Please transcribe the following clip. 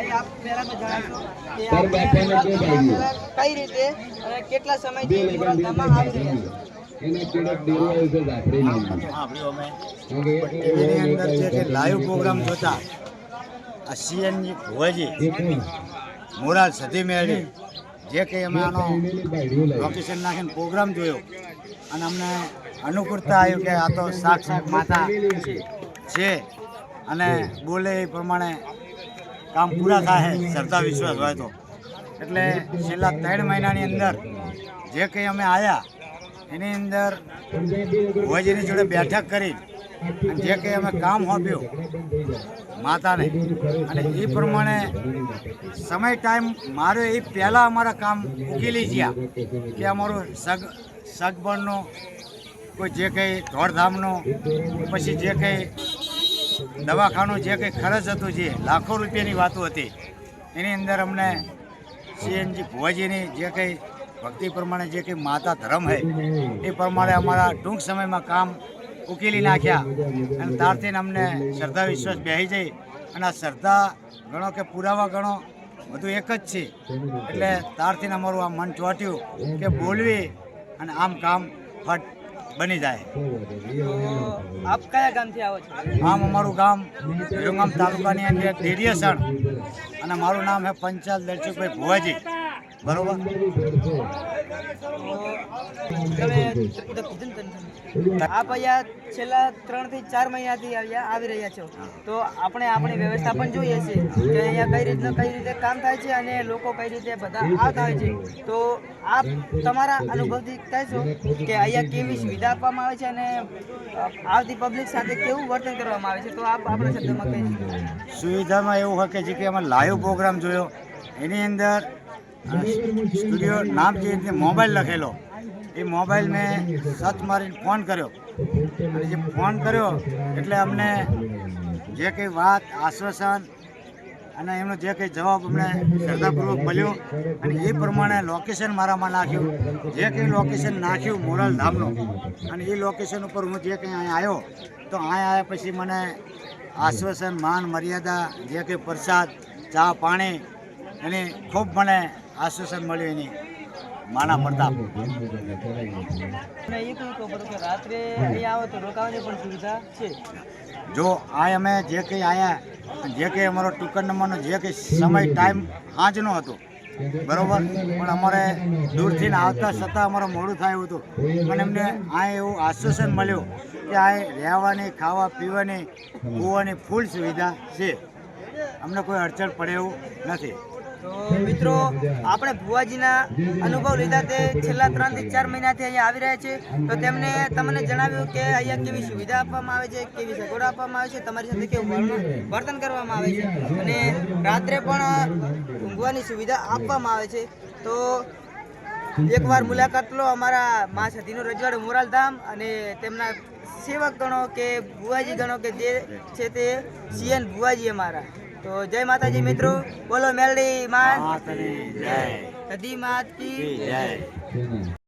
ભાઈ આપ પહેલા તો જણાવશો કે આપણે કઈ રીતે અને કેટલા સમયથી મોરાલધામમાં આવી રહ્યા છો? ટીવીની અંદર જે કે લાઈવ પ્રોગ્રામ જોતા આ સીએનજી ભુવાજી મોરાલ સધી મેળી જે કંઈ અમે આનો લોકેશન નાખીને પ્રોગ્રામ જોયો અને અમને અનુકૂળતા આવ્યું કે આ તો સાક્ષાત માતા છે અને બોલે એ પ્રમાણે કામ પૂરા થાય શ્રદ્ધા વિશ્વાસ હોય તો. એટલે છેલ્લા 3 મહિનાની અંદર જે કંઈ અમે આવ્યા એની અંદર ભુવાજીની જોડે બેઠક કરી અને જે કંઈ અમે કામ સોંપ્યું માતાને અને એ પ્રમાણે સમય ટાઈમ મારો એ પહેલાં અમારા કામ ઉકેલી ગયા કે અમારું સગબળનો કોઈ જે કંઈ દોડધામનો પછી જે કંઈ દવાખાનું જે કંઈ ખર્ચ હતું જે લાખો રૂપિયાની વાતો હતી એની અંદર અમને સીએનજી ભુવાજીની જે કંઈ ભક્તિ પ્રમાણે જે કંઈ માતા ધર્મ છે એ પ્રમાણે અમારા ટૂંક સમયમાં કામ ઉકેલી નાખ્યા અને ત્યારથી અમને શ્રદ્ધા વિશ્વાસ બેસી જઈ અને આ શ્રદ્ધા ગણો કે પુરાવા ગણો બધું એક જ છે. એટલે ત્યારથી અમારું આ મન ચોટ્યું કે બોલવી અને આમ કામ ફટ બની જાય. આપ કયા ગામથી આવો છો? આમ અમારું ગામ વિરમગામ તાલુકાની અંદર દેડિયાસણ અને મારું નામ છે પંચાલ દર્શકભાઈ ભુવાજી. બરોબર. આપ અહીંયા છેલ્લા 3 થી 4 મહિનાથી આવી રહ્યા છો તો આપણે આપણી વ્યવસ્થા પણ જોઈએ છે કે અહીંયા કઈ રીતે કામ થાય છે અને લોકો કઈ રીતે બધા આવતા હોય છે. તો આપ તમારા અનુભવથી કહેશો કે અહીંયા કેવી સુવિધા આપવામાં આવે છે અને આવતી પબ્લિક સાથે કેવું વર્તન કરવામાં આવે છે? તો આપ આપણા શબ્દમાં કહીશું. સુવિધામાં એવું હોય કે જે કે અમે લાઈવ પ્રોગ્રામ જોયો એની અંદર સ્ટુડિયો નામ જે રીતે મોબાઈલ લખેલો એ મોબાઈલ મેં સર્ચ મારીને ફોન કર્યો અને જે ફોન કર્યો એટલે અમને જે કંઈ વાત આશ્વાસન અને એમનો જે કંઈ જવાબ અમને શ્રદ્ધાપૂર્વક મળ્યો અને એ પ્રમાણે લોકેશન મારામાં નાખ્યું. જે કંઈ લોકેશન નાખ્યું મોરાલધામનું અને એ લોકેશન ઉપર હું જે કંઈ અહીંયા આવ્યો તો અહીંયા આવ્યા પછી મને આશ્વાસન માન મર્યાદા જે કંઈ પ્રસાદ ચા પાણી એની ખૂબ મને આશ્વાસન મળ્યું એની માના પ્રતાપ. અને એ કહું તો બરોબર કે રાત્રે અહીંયા આવો તો રોકાવાની પણ સુવિધા છે. જો આ અમે જે કંઈ આવ્યા જે કંઈ અમારો ટુકડ નંબરનો જે કંઈ સમય ટાઈમ સાંજનો હતો બરાબર પણ અમારે દૂરથી આવતા છતાં અમારે મોડું થાય એવું હતું પણ એમને આ એવું આશ્વાસન મળ્યું કે આ રહેવાની ખાવા પીવાની કૂવાની ફૂલ સુવિધા છે. અમને કોઈ અડચણ પડે એવું નથી. તો મિત્રો આપણે ભુવાજીના અનુભવ લીધા તે છેલ્લા 3 થી 4 મહિનાથી અહીંયા આવી રહ્યા છે તો તેમને તમને જણાવ્યું કે અહીંયા કેવી સુવિધા આપવામાં આવે છે, કેવી સગવડ આપવામાં આવે છે, તમારી સાથે કેવું વર્તન કરવામાં આવે છે અને રાત્રે પણ ઊંઘવાની સુવિધા આપવામાં આવે છે. તો એકવાર મુલાકાત લો અમારા મા સતીનો રજવાડો મોરાલધામ અને તેમના સેવક ગણો કે ભુવાજી ગણો કે જે છે તે સીએન ભુવાજી અમારા. તો જય માતાજી મિત્રો, બોલો મેલડી માત, જય સધી માત કી જય.